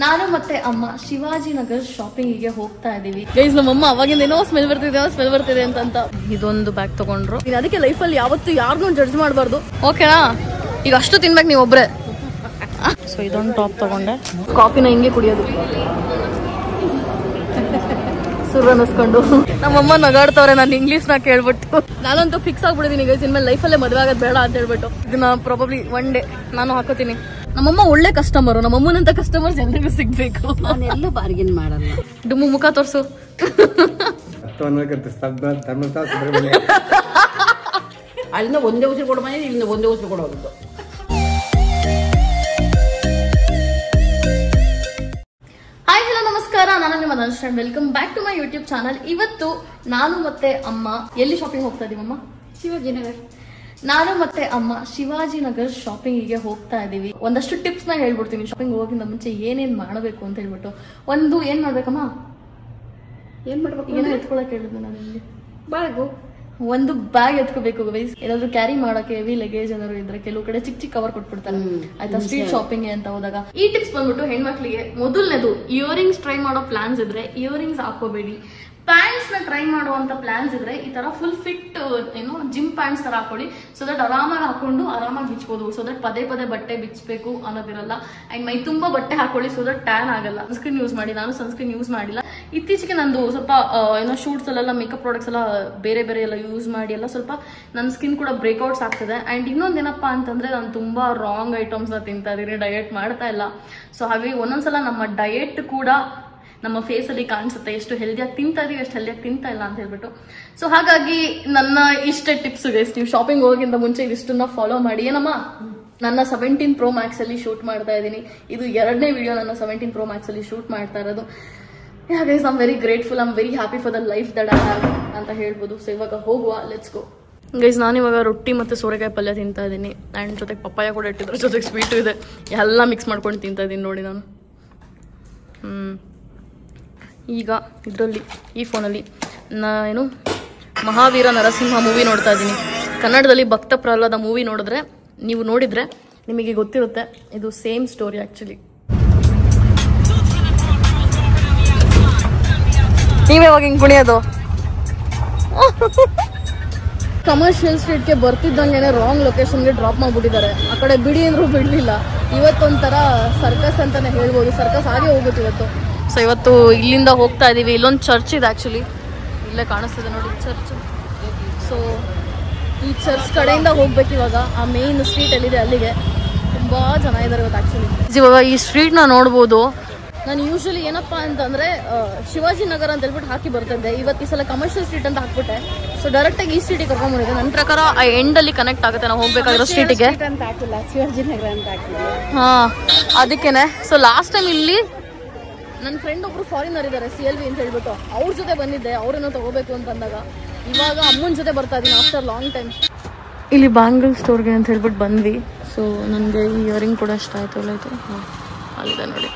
ನಾನು ಮತ್ತೆ ಅಮ್ಮ ಶಿವಾಜಿನಗರ್ ಶಾಪಿಂಗಿಗೆ ಹೋಗ್ತಾ ಇದೀವಿ. ಗೈಸ್ ನಮ್ಮಮ್ಮ ಅವಾಗಿಂದ ಏನೋ ಸ್ಮೆಲ್ ಬರ್ತಿದೆ ಅಂತ ಇದೊಂದು ಬ್ಯಾಗ್ ತಗೊಂಡ್ರು. ಅದಕ್ಕೆ ಲೈಫಲ್ಲಿ ಯಾವತ್ತು ಯಾರಿಗೂ ಜಡ್ಜ್ ಮಾಡಬಾರ್ದು, ಓಕೆನಾ? ಈಗ ಅಷ್ಟು ತಿನ್ಬೇಕು ನೀವು ಒಬ್ರೆ. ಸೊ ಇದೊಂದು ಟಾಪ್ ತಗೊಂಡೆ. ಕಾಫಿನ ಹಿಂಗೆ ಕುಡಿಯೋದು ಸುರ್ ಅನ್ನಿಸ್ಕೊಂಡು. ನಮ್ಮಮ್ಮ ನಗಾಡ್ತವ್ರೆ ನಾನು ಇಂಗ್ಲೀಷ್ ನ ಕೇಳ್ಬಿಟ್ಟು. ನಾನಂತೂ ಫಿಕ್ಸ್ ಆಗ್ಬಿಟ್ಟಿದ್ದೀನಿ ಗೈಸ್, ಇನ್ಮೇಲೆ ಲೈಫಲ್ಲೇ ಮದುವೆ ಆಗೋದು ಬೇಡ ಅಂತ ಹೇಳ್ಬಿಟ್ಟು. ಇದನ್ನ ಪ್ರಾಬಬ್ಲಿ ಒನ್ ಡೇ ನಾನು ಹಾಕೋತೀನಿ. ನಮ್ಮಮ್ಮ ಒಳ್ಳೆ ಕಸ್ಟಮರ್, ನಮ್ಮಮ್ಮನಂತ ಕಸ್ಟಮರ್ಸ್ ಎಲ್ರಿಗೂ ಸಿಗ್ಬೇಕು. ನಾನೆಲ್ಲೂ ಬಾರ್ಗಿನ್ ಮಾಡಲ್ಲ. ಡುಮ್ಮು ಮುಖ ತೋರ್ಸು. ಅಲ್ಲಿಂದ ಒಂದೇ ಉಸಿರು ಕೊಡೋ ಮನೆ, ಇಲ್ಲಿಂದ ಒಂದೇ ಉಸಿರು ಕೊಡೋದು. ಹಾಯ್ ಹಲೋ ನಮಸ್ಕಾರ, ನಾನು ನಿಮ್ಮ Dhanush. Welcome back to my YouTube channel. ಇವತ್ತು ನಾನು ಮತ್ತೆ ಅಮ್ಮ ಎಲ್ಲಿ ಶಾಪಿಂಗ್ ಹೋಗ್ತಾ ಇದೀವಮ್ಮ? ಶಿವಾಜಿನಗರ್. ನಾನು ಮತ್ತೆ ಅಮ್ಮ ಶಿವಾಜಿನಗರ್ ಶಾಪಿಂಗಿಗೆ ಹೋಗ್ತಾ ಇದೀವಿ. ಒಂದಷ್ಟು ಟಿಪ್ಸ್ ನ ಹೇಳ್ಬಿಡ್ತೀನಿ. ಶಾಪಿಂಗ್ ಹೋಗೋಕ್ಕಿಂತ ಮುಂಚೆ ಏನೇನ್ ಮಾಡಬೇಕು ಅಂತ ಹೇಳ್ಬಿಟ್ಟು. ಒಂದು ಏನ್ ಮಾಡ್ಬೇಕಮ್ಮ? ಏನ್ ಮಾಡ್ಬೇಕು? ಏನೋ ಎತ್ಕೊಳಕ್ ಹೇಳಿದ್ದೆ ನಾನು ನಿಮ್ಗೆ. ಬ್ಯಾಗು, ಒಂದು ಬ್ಯಾಗ್ ಎತ್ಕೋಬೇಕು ಗೈಸ್. ಏನಾದ್ರು ಕ್ಯಾರಿ ಮಾಡಕ್ಕೆ ಹೆವಿ ಲಗೇಜ್ ಏನಾದ್ರು ಇದ್ರೆ ಕೆಲವು ಕಡೆ ಚಿಕ್ಕ ಚಿಕ್ಕ ಕವರ್ ಕೊಟ್ಬಿಡ್ತಾರೆ ಆಯ್ತಾ, ಸ್ಟ್ರೀಟ್ ಶಾಪಿಂಗ್ ಅಂತ ಹೋದಾಗ. ಈ ಟಿಪ್ಸ್ ಬಂದ್ಬಿಟ್ಟು ಹೆಣ್ಮಕ್ಳಿಗೆ ಮೊದಲನೇದು, ಇಯರಿಂಗ್ಸ್ ಟ್ರೈ ಮಾಡೋ ಪ್ಲಾನ್ಸ್ ಇದ್ರೆ ಇಯರಿಂಗ್ಸ್ ಹಾಕೋಬೇಡಿ. ಪ್ಯಾಂಟ್ಸ್ ನ ಟ್ರೈ ಮಾಡುವಂತ ಪ್ಲಾನ್ಸ್ ಇದ್ರೆ ಈ ತರ ಫುಲ್ ಫಿಟ್ ಏನು ಜಿಮ್ ಪ್ಯಾಂಟ್ಸ್ ತರ ಹಾಕೊಳ್ಳಿ. ಸೊ ದಟ್ ಆರಾಮಾಗಿ ಹಾಕೊಂಡು ಆರಾಮಾಗಿ ಬಿಚ್ಬೋದು. ಸೊ ದಟ್ ಪದೇ ಪದೇ ಬಟ್ಟೆ ಬಿಚ್ಚಬೇಕು ಅನ್ನೋದಿರಲ್ಲ. ಅಂಡ್ ಮೈ ತುಂಬಾ ಬಟ್ಟೆ ಹಾಕೊಳ್ಳಿ, ಸೊ ದಟ್ ಟ್ಯಾನ್ ಆಗಲ್ಲ. ಸನ್ಸ್ಕ್ರೀನ್ ಯೂಸ್ ಮಾಡಿ. ನಾನು ಸನ್ಸ್ಕ್ರೀನ್ ಯೂಸ್ ಮಾಡಿಲ್ಲ. ಇತ್ತೀಚೆಗೆ ನಂದು ಸ್ವಲ್ಪ ಏನೋ ಶೂಟ್ಸ್ ಅಲ್ಲೆಲ್ಲ ಮೇಕಪ್ ಪ್ರಾಡಕ್ಟ್ಸ್ ಎಲ್ಲ ಬೇರೆ ಬೇರೆ ಎಲ್ಲ ಯೂಸ್ ಮಾಡಿ ಎಲ್ಲ ಸ್ವಲ್ಪ ನನ್ನ ಸ್ಕಿನ್ ಕೂಡ ಬ್ರೇಕ್ಔಟ್ಸ್ ಆಗ್ತದೆ. ಅಂಡ್ ಇನ್ನೊಂದೇನಪ್ಪಾ ಅಂತಂದ್ರೆ ನಾನು ತುಂಬಾ ರಾಂಗ್ ಐಟಮ್ಸ್ ನ ತಿಂತಾ ಇದೀನಿ, ಡಯಟ್ ಮಾಡ್ತಾ ಇಲ್ಲ. ಸೊ ಹಾಗಾಗಿ ಒಂದೊಂದ್ಸಲ ನಮ್ಮ ಡಯಟ್ ಕೂಡ ನಮ್ಮ ಫೇಸ್ ಅಲ್ಲಿ ಕಾಣಿಸುತ್ತೆ, ಎಷ್ಟು ಹೆಲ್ದಿಯಾಗಿ ತಿಂತಾ ಇದೀವಿ, ಎಷ್ಟು ಹೆಲ್ದಿಯಾಗಿ ತಿಂತಾ ಇಲ್ಲ ಅಂತ ಹೇಳ್ಬಿಟ್ಟು. ಸೊ ಹಾಗಾಗಿ ನನ್ನ ಇಷ್ಟೇ ಟಿಪ್ಸ್ ಗೈಸ್. ನೀವು ಶಾಪಿಂಗ್ ಹೋಗೋಕ್ಕಿಂತ ಮುಂಚೆ ಇದಿಷ್ಟನ್ನ ಫಾಲೋ ಮಾಡಿ. ಏನಮ್ಮ, ನನ್ನ 17 Pro Max ಅಲ್ಲಿ ಶೂಟ್ ಮಾಡ್ತಾ ಇದ್ದೀನಿ. ಇದು 2ನೇ ವಿಡಿಯೋ ನನ್ನ 17 Pro Max ಅಲ್ಲಿ ಶೂಟ್ ಮಾಡ್ತಾ ಇರೋದು. Guys, I am very grateful, I am very happy for the life that I have ಅಂತ ಹೇಳ್ಬೋದು. ಸೊ ಇವಾಗ ಹೋಗುವ, ಲೆಟ್ಸ್ ಗೋ. ಗೈಸ್, ನಾನಿವಾಗ ರೊಟ್ಟಿ ಮತ್ತು ಸೋರೆಕಾಯಿ ಪಲ್ಯ ತಿಂತಾ ಇದ್ದೀನಿ. ಆ್ಯಂಡ್ ಜೊತೆಗೆ ಪಪ್ಪಾಯ ಕೂಡ ಇಟ್ಟಿದ್ರು, ಜೊತೆಗೆ ಸ್ವೀಟು ಇದೆ. ಎಲ್ಲ ಮಿಕ್ಸ್ ಮಾಡ್ಕೊಂಡು ತಿಂತಾ ಇದ್ದೀನಿ ನೋಡಿ ನಾನು. ಈಗ ಇದರಲ್ಲಿ ಈ ಫೋನಲ್ಲಿ ಏನು ಮಹಾವೀರ ನರಸಿಂಹ ಮೂವಿ ನೋಡ್ತಾ ಇದ್ದೀನಿ. ಕನ್ನಡದಲ್ಲಿ ಭಕ್ತ ಪ್ರಹ್ಲಾದ ಮೂವಿ ನೋಡಿದ್ರೆ, ನೀವು ನೋಡಿದ್ರೆ ನಿಮಗೆ ಗೊತ್ತಿರುತ್ತೆ, ಇದು ಸೇಮ್ ಸ್ಟೋರಿ ಆ್ಯಕ್ಚುಲಿ. ನೀವೇ ಯಾವಾಗ ಹಿಂಗೆ ಕುಣಿಯೋದು? ಕಮರ್ಷಿಯಲ್ ಸ್ಟ್ರೀಟ್ಗೆ ಬರ್ತಿದ್ದಂಗೆ ರಾಂಗ್ ಲೊಕೇಶನ್ಗೆ ಡ್ರಾಪ್ ಮಾಡಿಬಿಟ್ಟಿದ್ದಾರೆ. ಆ ಕಡೆ ಬಿಡಿ ಅಂದ್ರೂ ಬಿಡಲಿಲ್ಲ. ಇವತ್ತೊಂಥರ ಸರ್ಕಸ್ ಅಂತಾನೆ ಹೇಳ್ಬೋದು. ಸರ್ಕಸ್ ಆಗೇ ಹೋಗುತ್ತೆ ಇವತ್ತು. ಸೊ ಇವತ್ತು ಇಲ್ಲಿಂದ ಹೋಗ್ತಾ ಇದೀವಿ. ಇಲ್ಲೊಂದು ಚರ್ಚ್ ಇದೆ ಆ್ಯಕ್ಚುಲಿ, ಇಲ್ಲೇ ಕಾಣಿಸ್ತಿದೆ ನೋಡಿ ಚರ್ಚ್. ಸೊ ಈ ಚರ್ಚ್ ಕಡೆಯಿಂದ ಹೋಗ್ಬೇಕು ಇವಾಗ. ಆ ಮೇನ್ ಸ್ಟ್ರೀಟ್ ಎಲ್ಲಿದೆ ಅಲ್ಲಿಗೆ. ತುಂಬ ಜನ ಇದ್ದಾರೆ ಇವತ್ತು ಆ್ಯಕ್ಚುಲಿ. ಇವಾಗ ಈ ಸ್ಟ್ರೀಟ್ನ ನೋಡ್ಬೋದು. ನಾನು ಯೂಶಲಿ ಏನಪ್ಪಾ ಅಂತಂದ್ರೆ ಶಿವಾಜಿನಗರ ಅಂತ ಹೇಳ್ಬಿಟ್ಟು ಹಾಕಿ ಬರ್ತಿದ್ದೆ. ಇವತ್ತು ಈ ಸಲ ಕಮರ್ಷಿಯಲ್ ಸ್ಟ್ರೀಟ್ ಅಂತ ಹಾಕ್ಬಿಟ್ಟೆ. ಸೊ ಡೈರೆಕ್ಟಾಗಿ ಈ ಸ್ಟ್ರೀಟಿಗೆ ಕರ್ಕೊಂಡ್ಬಂದಿದ್ದೆ. ನನ್ನ ಪ್ರಕಾರ ಆ ಎಂಡಲ್ಲಿ ಕನೆಕ್ಟ್ ಆಗುತ್ತೆ ನಾವು ಹೋಗ್ಬೇಕಾಗಿರೋ ಸ್ಟ್ರೀಟಿಗೆ. ಶಿವಾಜಿನಗರ ಅಂತ ಹಾಕಿದ್ದೆ. ಹಾಂ, ಅದಕ್ಕೇನೆ. ಸೊ ಲಾಸ್ಟ್ ಟೈಮ್ ಇಲ್ಲಿ ನನ್ನ ಫ್ರೆಂಡ್ ಒಬ್ರು ಫಾರಿನರ್ ಇದ್ದಾರೆ, CLV ಅಂತ ಹೇಳ್ಬಿಟ್ಟು. ಅವ್ರ ಜೊತೆ ಬಂದಿದ್ದೆ, ಅವ್ರನ್ನ ತಗೋಬೇಕು ಅಂತ ಅಂದಾಗ. ಇವಾಗ ಅಮ್ಮನ ಜೊತೆ ಬರ್ತಾ ಇದ್ದೀನಿ ಆಫ್ಟರ್ ಲಾಂಗ್ ಟೈಮ್. ಇಲ್ಲಿ ಬ್ಯಾಂಗಲ್ ಸ್ಟೋರ್ಗೆ ಅಂತ ಹೇಳ್ಬಿಟ್ಟು ಬಂದ್ವಿ. ಸೊ ನನಗೆ ಈ ಇಯರಿಂಗ್ ಕೂಡ ಇಷ್ಟ ಆಯಿತು. ಎಲ್ಲ ಆಯಿತು, ಅಲ್ಲಿದೆ ನೋಡಿ.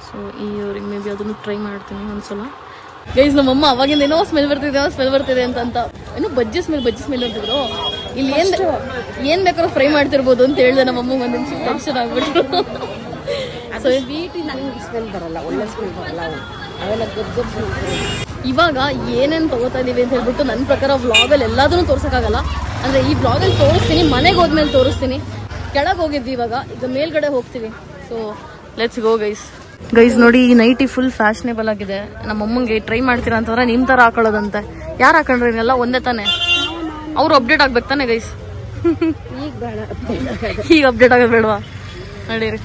ಸೊ ಈ ಇಯರಿಂಗ್ ಮೇ ಬಿ ಅದನ್ನು ಟ್ರೈ ಮಾಡ್ತೀನಿ ಒಂದ್ಸಲ. ಗೈಸ್, ನಮ್ಮಮ್ಮ ಅವಾಗಿಂದ ಏನೋ ಸ್ಮೆಲ್ ಬರ್ತಿದೆ ಅಂತ ಏನೋ ಬಜ್ಜಿ ಸ್ಮೆಲ್ ಅಂತಿದ್ರು. ಇಲ್ಲಿ ಏನ್ ಬೇಕಾದ್ರೂ ಫ್ರೈ ಮಾಡ್ತಿರ್ಬೋದು ಅಂತ ಹೇಳಿದೆ ನಮ್ಮಮ್ಮ. ಒಂದು ನಿಮಿಷ ಟೆನ್ಷನ್ ಆಗ್ಬಿಟ್ರು. ಇವಾಗ ಏನೇನು ತಗೋತಾ ಇದೀವಿ ಅಂತ ಹೇಳ್ಬಿಟ್ಟು ನನ್ನ ಪ್ರಕಾರ ವ್ಲಾಗಲ್ಲಿ ಎಲ್ಲದನ್ನು ತೋರ್ಸಕ್ಕಾಗಲ್ಲ. ಅಂದ್ರೆ ಈ ವ್ಲಾಗಲ್ಲಿ ತೋರಿಸ್ತೀನಿ, ಮನೆಗೆ ಹೋದ್ಮೇಲೆ ತೋರಿಸ್ತೀನಿ. ಕೆಳಗೆ ಹೋಗಿದ್ವಿ, ಈಗ ಮೇಲ್ಗಡೆ ಹೋಗ್ತೀವಿ. So let's go guys. ನೋಡಿ, ಈ ನೈಟಿ ಫುಲ್ ಫ್ಯಾಷನೇಬಲ್ ಆಗಿದೆ. ನಮ್ಮಮ್ಮಂಗೆ ಟ್ರೈ ಮಾಡ್ತೀರಾ ಅಂತಂದ್ರೆ ನಿಮ್ ತರ ಹಾಕೊಳ್ಳೋದಂತೆ. ಯಾರು ಹಾಕೊಂಡ್ರೆ ಎಲ್ಲ ಒಂದೇ ತಾನೆ, ಅವ್ರು ಅಪ್ಡೇಟ್ ಆಗ್ಬೇಕು ತಾನೆ ಗೈಸ್. ಈಗ ಅಪ್ಡೇಟ್ ಆಗೋದು ಬೇಡವಾ? ನಡೀರಿ.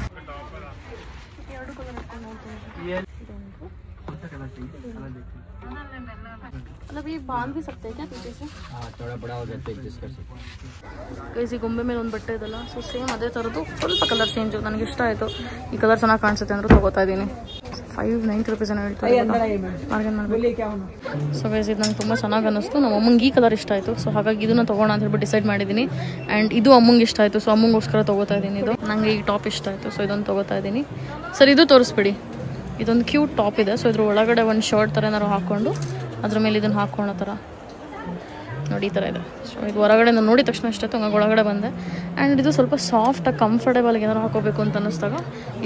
मतलब ये बांध भी सकते हैं क्या पीछे से? हाँ, थोड़ा बड़ा हो जाता है, एडजस्ट कर सकते हैं. ಗೈಸ್, ಗೊಂಬೆ ಮೇಲೆ ಒಂದು ಬಟ್ಟೆ ಇದಲ್ಲ, ಸೊ ಸೇಮ್ ಅದೇ ಥರದ್ದು, ಸ್ವಲ್ಪ ಕಲರ್ ಚೇಂಜು. ನನಗೆ ಇಷ್ಟ ಆಯಿತು. ಈ ಕಲರ್ ಚೆನ್ನಾಗಿ ಕಾಣಿಸುತ್ತೆ ಅಂದ್ರೆ ತಗೋತಾ ಇದ್ದೀನಿ. 590 ರೂಪೀಸ್ ಏನೋ ಹೇಳ್ತಾರೆ, ಮಾರ್ಗನ್ ಮಾಡಬೇಕು. ಸೊ ಗೈಸ್, ಇದು ನಂಗೆ ತುಂಬ ಚೆನ್ನಾಗಿ ಅನ್ನಿಸ್ತು. ನಮ್ಮ ಅಮ್ಮಂಗೆ ಈ ಕಲರ್ ಇಷ್ಟ ಆಯಿತು. ಸೊ ಹಾಗಾಗಿ ಇದನ್ನು ತೊಗೋಣ ಅಂತ ಹೇಳ್ಬಿಟ್ಟು ಡಿಸೈಡ್ ಮಾಡಿದ್ದೀನಿ. ಆ್ಯಂಡ್ ಇದು ಅಮ್ಮಂಗೆ ಇಷ್ಟ ಆಯಿತು. ಸೊ ಅಮ್ಮಂಗೋಸ್ಕರ ತೊಗೋತಾ ಇದ್ದೀನಿ. ಇದು ನನಗೆ ಈ ಟಾಪ್ ಇಷ್ಟ ಆಯಿತು. ಸೊ ಇದೊಂದು ತೊಗೋತಾ ಇದ್ದೀನಿ. ಸರ್, ಇದು ತೋರಿಸ್ಬಿಡಿ. ಇದೊಂದು ಕ್ಯೂಟ್ ಟಾಪ್ ಇದೆ. ಸೊ ಇದ್ರ ಒಳಗಡೆ ಒಂದು ಶರ್ಟ್ ಥರ ಏನಾದ್ರು ಹಾಕ್ಕೊಂಡು ಅದ್ರ ಮೇಲೆ ಇದನ್ನು ಹಾಕೊಳ್ಳೋ ಥರ ನೋಡಿ ಈ ಥರ ಇದೆ. ಸೊ ಇದು ಹೊರಗಡೆ ನಾನು ನೋಡಿದ ತಕ್ಷಣ ಇಷ್ಟ ಆಯಿತು, ಹಂಗಾಗಿ ಒಳಗಡೆ ಬಂದೆ. ಆ್ಯಂಡ್ ಇದು ಸ್ವಲ್ಪ ಸಾಫ್ಟಾಗಿ ಕಂಫರ್ಟೇಬಲ್ಗೆ ಏನಾದ್ರು ಹಾಕೋಬೇಕು ಅಂತ ಅನ್ನಿಸ್ದಾಗ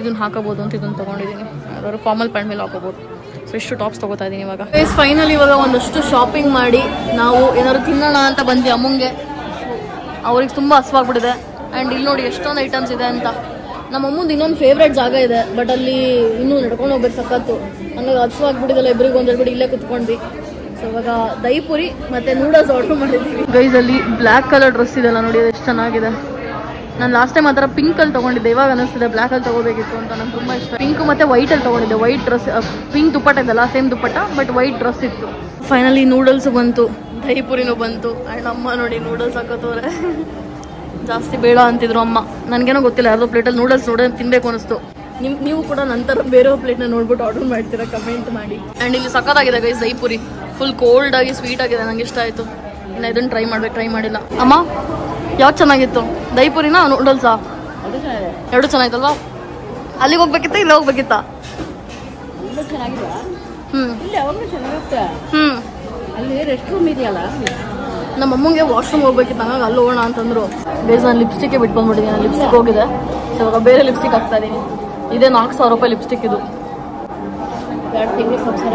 ಇದನ್ನು ಹಾಕೋಬೋದು ಅಂತ ಇದನ್ನು ತೊಗೊಂಡಿದ್ದೀನಿ. ಯಾವ್ದಾದ್ರು ಫಾರ್ಮಲ್ ಪ್ಯಾಂಟ್ ಮೇಲೆ ಹಾಕೋಬೋದು. ಸೊ ಇಷ್ಟು ಟಾಪ್ಸ್ ತೊಗೋತಾ ಇದ್ದೀನಿ ಇವಾಗ. ಫೈನಲ್ ಇವಾಗ ಒಂದಷ್ಟು ಶಾಪಿಂಗ್ ಮಾಡಿ ನಾವು ಏನಾದ್ರು ತಿನ್ನೋಣ ಅಂತ ಬಂದ್ವಿ. ಅಮ್ಮಂಗೆ ಅವ್ರಿಗೆ ತುಂಬ ಹಸ್ವಾಗ್ಬಿಟ್ಟಿದೆ. ಆ್ಯಂಡ್ ಇಲ್ಲಿ ನೋಡಿ ಎಷ್ಟೊಂದು ಐಟಮ್ಸ್ ಇದೆ ಅಂತ. ನಮ್ಮ ಅಮ್ಮಂದು ಇನ್ನೊಂದು ಫೇವ್ರೇಟ್ ಜಾಗ ಇದೆ, ಬಟ್ ಅಲ್ಲಿ ಇನ್ನೂ ನಡ್ಕೊಂಡು ಹೋಗ್ಬೇಕು ಸಖತ್ತು. ಹಂಗಾಗಿ ಹಸ್ವಾಗ್ಬಿಟ್ಟಿದ್ದಲ್ಲ, ಇಬ್ಬರಿಗೂ ಒಂದೆರಡು ಇಲ್ಲೇ ಕುತ್ಕೊಂಡ್ವಿ. ಸೊ ಇವಾಗ ದಹಿಪುರಿ ಮತ್ತು ನೂಡಲ್ಸ್ ಆರ್ಡರ್ ಮಾಡಿದ್ದೀವಿ. ಗೈಸ್ ಅಲ್ಲಿ ಬ್ಲ್ಯಾಕ್ ಕಲರ್ ಡ್ರೆಸ್ ಇದೆಲ್ಲ ನೋಡಿ, ಎಷ್ಟು ಚೆನ್ನಾಗಿದೆ. ನಾನು ಲಾಸ್ಟ್ ಟೈಮ್ ಆ ಥರ ಪಿಂಕಲ್ಲಿ ತೊಗೊಂಡಿದ್ದೆ, ಇವಾಗ ಅನ್ನಿಸ್ತಿದೆ ಬ್ಲ್ಯಾಕಲ್ಲಿ ತೊಗೋಬೇಕಿತ್ತು ಅಂತ. ನಂಗೆ ತುಂಬ ಇಷ್ಟ. ಪಿಂಕ್ ಮತ್ತು ವೈಟಲ್ಲಿ ತೊಗೊಂಡಿದ್ದೆ. ವೈಟ್ ಡ್ರೆಸ್, ಪಿಂಕ್ ದುಪ್ಪಟ್ಟ ಇದೆಲ್ಲ same dupatta, but white dress ಇತ್ತು. ಫೈನಲಿ ನೂಡಲ್ಸ್ ಬಂತು, ದಹಿಪುರಿನೂ ಬಂತು. ಆ್ಯಂಡ್ ಅಮ್ಮ ನೋಡಿ ನೂಡಲ್ಸ್ ಹಾಕೋತವ್ರೆ. ಜಾಸ್ತಿ ಬೇಡ ಅಂತಿದ್ರು ಅಮ್ಮ. ನನಗೇನೋ ಗೊತ್ತಿಲ್ಲ, ಯಾರ್ದೋ ಪ್ಲೇಟಲ್ಲಿ ನೂಡಲ್ಸ್ ತಿನ್ನಬೇಕು ಅನಿಸ್ತು. ನೀವು ಕೂಡ ನಂತರ ಬೇರೆ ಪ್ಲೇಟ್ನ ನೋಡ್ಬಿಟ್ಟು ಆರ್ಡರ್ ಮಾಡ್ತೀರಾ, ಕಮೆಂಟ್ ಮಾಡಿ. ಆ್ಯಂಡ್ ಇಲ್ಲಿ ಸಖತ್ತಾಗಿದೆ ಗೈಸ್ ದಹಿಪುರಿ. ಫುಲ್ ಕೋಲ್ಡ್ ಆಗಿ ಸ್ವೀಟ್ ಆಗಿದೆ, ನಂಗೆ ಇಷ್ಟ ಆಯಿತು. ಇನ್ನು ಇದನ್ನು ಟ್ರೈ ಮಾಡಿಲ್ಲ. ಅಮ್ಮ ಯಾವ್ದು ಚೆನ್ನಾಗಿತ್ತು, ದಹಿಪುರಿನಾ ನೂಡಲ್ಸಾ? ಎರಡು ಚೆನ್ನಾಗಿತ್ತಲ್ವಾ? ಅಲ್ಲಿಗೆ ಹೋಗ್ಬೇಕಿತ್ತಾ ಇಲ್ಲಿ ಹೋಗ್ಬೇಕಿತ್ತಾ? ಅಲ್ಲಿ ರೆಸ್ಟ್ ರೂಮ್ ಇದೆಯಲ್ಲ, ನಮ್ಮ ಅಮ್ಮಂಗೆ ವಾಶ್ರೂಮ್ ಹೋಗ್ಬೇಕಿತ್ತು, ಹಂಗಾಗಿ ಅಲ್ಲಿ ಹೋಗೋಣ ಅಂತಂದ್ರು. ಬೇಸ್ ನಾನು ಲಿಪ್ಸ್ಟಿಕ್ಗೆ ಬಿಟ್ಟು ಬಂದ್ಬಿಟ್ಟಿದ್ದೀನಿ. ನಾನು ಲಿಪ್ಸ್ಟಿಕ್ ಹೋಗಿದೆ. ಸೊ ಇವಾಗ ಬೇರೆ ಲಿಪ್ಸ್ಟಿಕ್ ಹಾಕ್ತಾ ಇದ್ದೀನಿ. ಇದೇ 4,000 ರೂಪಾಯಿ ಲಿಪ್ಸ್ಟಿಕ್ ಇದು. 2 ತಿಂಗಳು ಸಂಸಾರ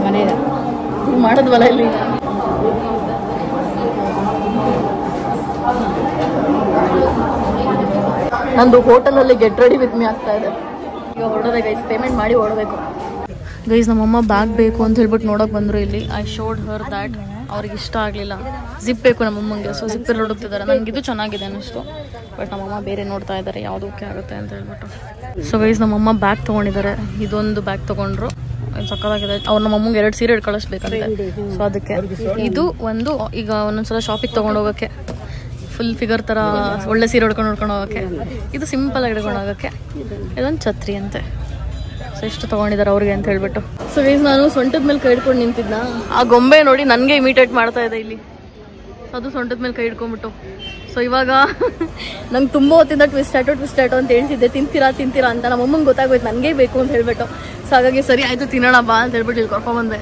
ಮನೆ ಮಾಡಿದ್ವಲ್ಲ ಇಲ್ಲಿ. ನಂದು ಹೋಟೆಲಲ್ಲಿ ಗೆಟ್ ರೆಡಿ ವಿತ್ ಮೀ ಆಗ್ತಾ ಇದೆ. ಈಗ ಹೊರಡೋದೆ ಗೈಸ್, ಪೇಮೆಂಟ್ ಮಾಡಿ ಹೊರಡಬೇಕು. ಗೈಸ್ ನಮ್ಮಮ್ಮ ಬ್ಯಾಗ್ ಬೇಕು ಅಂತ ಹೇಳ್ಬಿಟ್ಟು ನೋಡೋಕೆ ಬಂದರು ಇಲ್ಲಿ. I showed Har that. ಅವ್ರಿಗೆ ಇಷ್ಟ ಆಗಲಿಲ್ಲ, ಜಿಪ್ ಬೇಕು ನಮ್ಮಮ್ಮಂಗೆ. ಸೊ ಜಿಪ್ಪಲ್ಲಿ ಹುಡುಕ್ತಿದ್ದಾರೆ. ನನಗೆ ಇದು ಚೆನ್ನಾಗಿದೆ ಅನ್ನಿಸ್ತು, ಬಟ್ ನಮ್ಮಮ್ಮ ಬೇರೆ ನೋಡ್ತಾ ಇದ್ದಾರೆ ಯಾವುದು ಓಕೆ ಆಗುತ್ತೆ ಅಂತ ಹೇಳ್ಬಿಟ್ಟು. ಸೊ ಗೈಸ್ ನಮ್ಮಮ್ಮ ಬ್ಯಾಗ್ ತೊಗೊಂಡಿದ್ದಾರೆ. ಇದೊಂದು ಬ್ಯಾಗ್ ತೊಗೊಂಡ್ರು, ಸಕ್ಕತ್ತಾಗಿದೆ. ಅವ್ರು ನಮ್ಮಮ್ಮಂಗೆ 2 ಸೀರೆ ಕಳಿಸ್ಬೇಕಂತೆ. ಸೊ ಅದಕ್ಕೆ ಇದು ಒಂದು, ಈಗ ಒಂದೊಂದ್ಸಲ ಶಾಪಿಗೆ ತೊಗೊಂಡು ಹೋಗೋಕ್ಕೆ, ಫುಲ್ ಫಿಗರ್ ಥರ ಒಳ್ಳೆ ಸೀರೆ ಹೊಡ್ಕೊಂಡು ಹೋಗೋಕ್ಕೆ. ಇದು ಸಿಂಪಲ್ ಆಗಿ ಹಿಡ್ಕೊಂಡು ಹೋಗೋಕ್ಕೆ. ಇದೊಂದು ಛತ್ರಿ ಅಂತೆ. ಸೊ ಎಷ್ಟು ತೊಗೊಂಡಿದ್ದಾರೆ ಅವ್ರಿಗೆ ಅಂತ ಹೇಳ್ಬಿಟ್ಟು. ಸೊ ಗೈಸ್ ನಾನು ಸೊಂಟದ ಮೇಲೆ ಕೈ ಹಿಡ್ಕೊಂಡು ನಿಂತಿದ್ನ, ಆ ಗೊಂಬೆ ನೋಡಿ ನನಗೆ ಇಮಿಟೇಟ್ ಮಾಡ್ತಾ ಇದೆ ಇಲ್ಲಿ. ಅದು ಸೊಂಟದ ಮೇಲೆ ಕೈ ಹಿಡ್ಕೊಂಡ್ಬಿಟ್ಟು. ಸೊ ಇವಾಗ ನಂಗೆ ತುಂಬ ಹೊತ್ತಿಂದ ಟ್ವಿಸ್ಟ್ ಆಟೋ ಅಂತ ಹೇಳ್ತಿದ್ದೆ, ತಿಂತೀರಾ ಅಂತ. ನಮ್ಮ ಅಮ್ಮಂಗೆ ಗೊತ್ತಾಗೋಯ್ತು ನನಗೆ ಬೇಕು ಅಂತ ಹೇಳ್ಬಿಟ್ಟು. ಸೊ ಹಾಗಾಗಿ ಸರಿ ಆಯಿತು ತಿನ್ನೋಣ ಬಾ ಅಂತ ಹೇಳ್ಬಿಟ್ಟು ಇಲ್ಲಿ ಕರ್ಕೊಂಡ್ಬಂದೆ.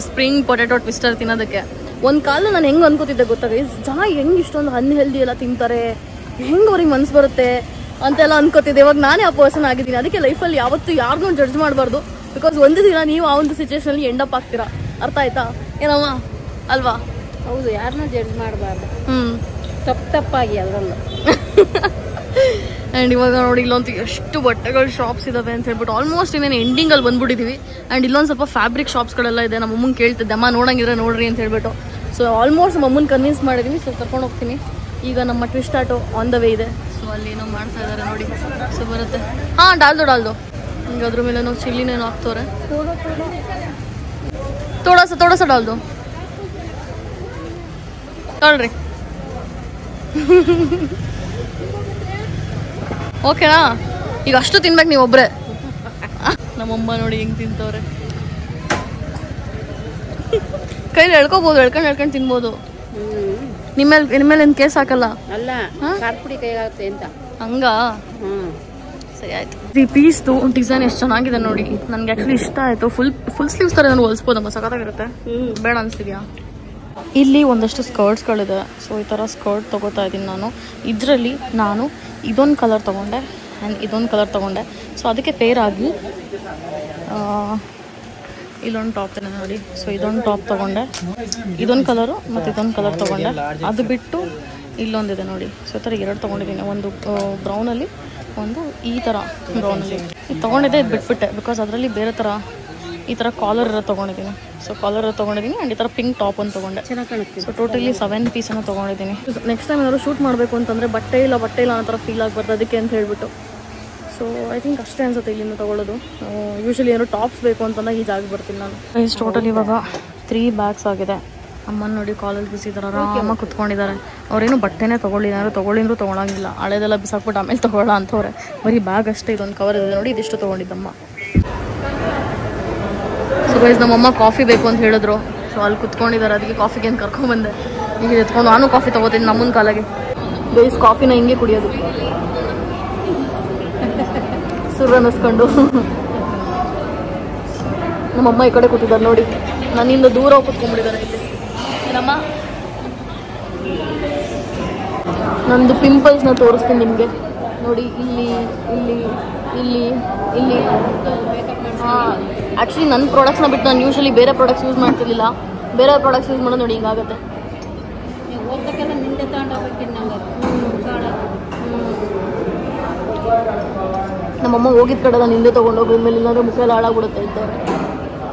ಸ್ಪ್ರಿಂಗ್ ಪೊಟ್ಯಾಟೊ ಟ್ವಿಸ್ಟರ್ ತಿನ್ನೋದಕ್ಕೆ. ಒಂದು ಕಾಲ ನಾನು ಹೆಂಗೆ ಅನ್ಕೋತಿದ್ದೆ ಗೊತ್ತಾಗ, ಜನ ಹೆಂಗೆ ಇಷ್ಟೊಂದು ಅನ್ಹೆಲ್ದಿ ಎಲ್ಲ ತಿಂತಾರೆ, ಹೆಂಗೆ ಅವ್ರಿಗೆ ಮನ್ಸು ಬರುತ್ತೆ ಅಂತೆಲ್ಲ ಅನ್ಕೋತಿದ್ದೆ. ಇವಾಗ ನಾನೇ ಆ ಪರ್ಸನ್ ಆಗಿದ್ದೀನಿ. ಅದಕ್ಕೆ ಲೈಫಲ್ಲಿ ಯಾವತ್ತೂ ಯಾರನ್ನೂ ಜಡ್ಜ್ ಮಾಡಬಾರ್ದು. ಬಿಕಾಸ್ ಒಂದು ದಿನ ನೀವು ಆ ಒಂದು ಸಿಚುವೇಶನಲ್ಲಿ ಎಂಡಪ್ ಆಗ್ತೀರಾ. ಅರ್ಥ ಆಯ್ತಾ ಏನಮ್ಮ ಅಲ್ವಾ? ಹೌದು, ಯಾರನ್ನೂ ಜಡ್ಜ್ ಮಾಡಬಾರ್ದು. ತಪ್ಪಾಗಿ ಅದರಲ್ಲ. ಆ್ಯಂಡ್ ಇವಾಗ ನೋಡಿ ಇಲ್ಲೊಂದು ಎಷ್ಟು ಬಟ್ಟೆಗಳು ಶಾಪ್ಸ್ ಇದಾವೆ ಅಂತ ಹೇಳ್ಬಿಟ್ಟು ಆಲ್ಮೋಸ್ಟ್ ಇನ್ನೇನು ಎಂಡಿಂಗಲ್ಲಿ ಬಂದ್ಬಿಟ್ಟಿದ್ದೀವಿ. ಆ್ಯಂಡ್ ಇಲ್ಲೊಂದು ಸ್ವಲ್ಪ ಫ್ಯಾಬ್ರಿಕ್ ಶಾಪ್ಸ್ಗಳೆಲ್ಲ ಇದೆ. ನಮ್ಮ ಅಮ್ಮಂಗೆ ಕೇಳ್ತಿದ್ದೆ, ಅಮ್ಮ ನೋಡಂಗಿದ್ರೆ ನೋಡ್ರಿ ಅಂತ ಹೇಳ್ಬಿಟ್ಟು. ಸೊ ಆಲ್ಮೋಸ್ಟ್ ನಮ್ಮ ಅಮ್ಮನ ಕನ್ವಿನ್ಸ್ ಮಾಡಿದ್ದೀನಿ. ಸೊ ಕರ್ಕೊಂಡು ಹೋಗ್ತೀನಿ. ಈಗ ನಮ್ಮ twist auto on the way ಇದೆ. ಸೊ ಅಲ್ಲಿ ಏನೋ ಮಾಡ್ತಾ ಇದ್ದಾರೆ ನೋಡಿ. ಸೊ ಬರುತ್ತೆ. ಹಾಂ ಡಾಲ್ದು ಹಿಂಗೆ ಅದ್ರ ಮೇಲೆ ನಾವು ಚಿಲ್ಲಿನೇನೋ ಹಾಕ್ತವ್ರೆ. ತೋಡಸ ಡಾಲ್ದು ತೊಳ್ರಿ. ಓಕೆನಾ? ಈಗ ಅಷ್ಟು ತಿನ್ಬೇಕು ನೀವು ಒಬ್ರೆ. ನಮ್ಮಮ್ಮ ನೋಡಿ ಹೆಂಗ್ ತಿಂತವ್ರೆ. ಕೈಲಿ ಎಳ್ಕೊಬೋದು, ಎಳ್ಕೊಂಡು ತಿನ್ಬೋದು. ನಿಮ್ಮೇಲೆ ಏನು ಕೇಸ್ ಹಾಕಲ್ಲ ಅಲ್ಲ, ಕಾರ್ಪುಡಿ ಕೈಗಾಗುತ್ತೆ ಅಂತ. ಹಂಗ ಸರಿ ಆಯ್ತು. ಈ ಪೀಸ್ದು ಡಿಸೈನ್ ಎಷ್ಟು ಚೆನ್ನಾಗಿದೆ ನೋಡಿ. ನನಗೆ ಆ್ಯಕ್ಚುಲಿ ಇಷ್ಟ ಆಯಿತು. ಫುಲ್ ಸ್ಲೀವ್ಸ್ ಥರ ನಾನು ಹೊಲಿಸ್ಬೋದಮ್ಮ, ಸಖತ್ತಾಗಿರುತ್ತೆ. ಬೇಡ ಅನಿಸ್ತಿದ್ಯಾ? ಇಲ್ಲಿ ಒಂದಷ್ಟು ಸ್ಕರ್ಟ್ಸ್ಗಳಿದೆ. ಸೊ ಈ ಥರ ಸ್ಕರ್ಟ್ ತೊಗೋತಾ ಇದ್ದೀನಿ ನಾನು. ಇದರಲ್ಲಿ ನಾನು ಇದೊಂದು ಕಲರ್ ತೊಗೊಂಡೆ ಆ್ಯಂಡ್ ಇದೊಂದು ಕಲರ್ ತೊಗೊಂಡೆ. ಸೊ ಅದಕ್ಕೆ ಪೇರ್ ಆಗಿ ಇಲ್ಲೊಂದು ಟಾಪ್ ಇದೆ ನೋಡಿ. ಸೊ ಇದೊಂದು ಟಾಪ್ ತೊಗೊಂಡೆ, ಇದೊಂದು ಕಲರು ಮತ್ತು ಇದೊಂದು ಕಲರ್ ತೊಗೊಂಡೆ. ಅದು ಬಿಟ್ಟು ಇಲ್ಲೊಂದಿದೆ ನೋಡಿ. ಸೊ ಈ ಥರ 2 ತೊಗೊಂಡಿದ್ದೀನಿ. ಒಂದು ಬ್ರೌನಲ್ಲಿ, ಒಂದು ಈ ಥರ ಬ್ರೌನಲ್ಲಿ. ಇದು ತೊಗೊಂಡಿದ್ದೆ, ಇದು ಬಿಟ್ಬಿಟ್ಟೆ ಬಿಕಾಸ್ ಅದರಲ್ಲಿ ಬೇರೆ ಥರ ಈ ಥರ ಕಾಲರ್ ಇರೋ ತೊಗೊಂಡಿದ್ದೀನಿ. ಸೊ ಕಾಲರ್ ತೊಗೊಂಡಿದ್ದೀನಿ ಆ್ಯಂಡ್ ಈ ಥರ ಪಿಂಕ್ ಟಾಪ್ ಒಂದು ತೊಗೊಂಡೆ. ಸೊ ಟೋಟಲಿ 7 ಪೀಸನ್ನು ತೊಗೊಂಡಿದ್ದೀನಿ. ನೆಕ್ಸ್ಟ್ ಟೈಮ್ ಏನಾದ್ರು ಶೂಟ್ ಮಾಡಬೇಕು ಅಂತಂದರೆ ಬಟ್ಟೆ ಇಲ್ಲ ಅನ್ನೋ ಥರ ಫೀಲ್ ಆಗಬಾರ್ದು, ಅದಕ್ಕೆ ಅಂತ ಹೇಳ್ಬಿಟ್ಟು. ಸೊ ಐ ಥಿಂಕ್ ಅಷ್ಟೇ ಅನ್ಸುತ್ತೆ ಇಲ್ಲಿಂದ ತೊಗೊಳ್ಳೋದು. ಯೂಶ್ವಲಿ ಏನಾದ್ರು ಟಾಪ್ಸ್ ಬೇಕು ಅಂತಂದಾಗ ಈ ಜಾಗ ಬರ್ತೀನಿ ನಾನು. ಪ್ರೈಸ್ ಟೋಟಲ್ ಇವಾಗ 3 ಬ್ಯಾಗ್ಸ್ ಆಗಿದೆ. ಅಮ್ಮನ ನೋಡಿ ಕಾಲೇಜ್ ಬಿಸಿ ಇದ್ದಾರೆ, ಆರಾಮಾಗಿ ಕುತ್ಕೊಂಡಿದ್ದಾರೆ. ಅವ್ರೇನು ಬಟ್ಟೆನೇ ತೊಗೊಳ್ಳಿಂದ್ರು ತೊಗೊಳಂಗಿಲ್ಲ. ಹಳೇದೆಲ್ಲ ಬಿಸಾಕ್ಬಿಟ್ಟು ಆಮೇಲೆ ತೊಗೊಳ್ಳೋ ಅಂತವ್ರೆ. ಬರೀ ಬ್ಯಾಗ್ ಅಷ್ಟೇ. ಇದೊಂದು ಕವರ್ ಇದೆ ನೋಡಿ, ಇದಿಷ್ಟು ತೊಗೊಂಡಿದ್ದಮ್ಮ. ಸೊ ಗೈಸ್ ನಮ್ಮಮ್ಮ ಕಾಫಿ ಬೇಕು ಅಂತ ಹೇಳಿದ್ರು. ಸೊ ಅಲ್ಲಿ ಕುತ್ಕೊಂಡಿದ್ದಾರೆ, ಅದಕ್ಕೆ ಕಾಫಿಗೆ ಏನು ಕರ್ಕೊಂಡ್ಬಂದೆ. ಈಗ ಎತ್ಕೊಂಡು ನಾನು ಕಾಫಿ ತೊಗೋತೀನಿ ನಮ್ಮನ ಕಾಲಾಗೆ. ಗೈಸ್ ಕಾಫಿನ ಹಿಂಗೆ ಕುಡಿಯೋದು, ಸುರ ಅನ್ನಿಸ್ಕೊಂಡು. ನಮ್ಮಮ್ಮ ಈ ಕಡೆ ಕೂತಿದ್ದಾರೆ ನೋಡಿ. ನನ್ನಿಂದ ದೂರ ಕೂತ್ಕೊಂಡ್ಬಿಟ್ಟಿದ್ದಾರೆ ಇಲ್ಲಿ. ಏನಮ್ಮ, ನಂದು ಪಿಂಪಲ್ಸ್ನ ತೋರಿಸ್ತೀನಿ ನಿಮಗೆ ನೋಡಿ. ಇಲ್ಲಿ ಇಲ್ಲಿ ಇಲ್ಲಿ ಇಲ್ಲಿ ಹಾಂ, ಆ್ಯಕ್ಚುಲಿ ನನ್ನ ಪ್ರಾಡಕ್ಟ್ಸ್ನ ಬಿಟ್ಟು ನಾನು ಯೂಶ್ವಲಿ ಬೇರೆ ಪ್ರಾಡಕ್ಟ್ಸ್ ಯೂಸ್ ಮಾಡ್ತಿರ್ಲಿಲ್ಲ. ಬೇರೆ ಪ್ರಾಡಕ್ಟ್ಸ್ ಯೂಸ್ ಮಾಡೋದು ನೋಡಿ ಹಿಂಗಾಗುತ್ತೆ. ಓದಕ್ಕೆಲ್ಲ ನಿಂದೆ ತಗೊಂಡೋಗ್ಬೇಕಿನ್ನ ನಮ್ಮಮ್ಮ ಹೋಗಿದ್ದ ಕಡೆ ನಾನು ಹಿಂದೆ ತೊಗೊಂಡೋಗಿ ಮೇಲೆ ಇಲ್ಲಾಂದ್ರೆ ಮುಖ ಎಲ್ಲ ಹಾಳಾಗ್ಬಿಡುತ್ತೆ ಇದ್ದಾರೆ.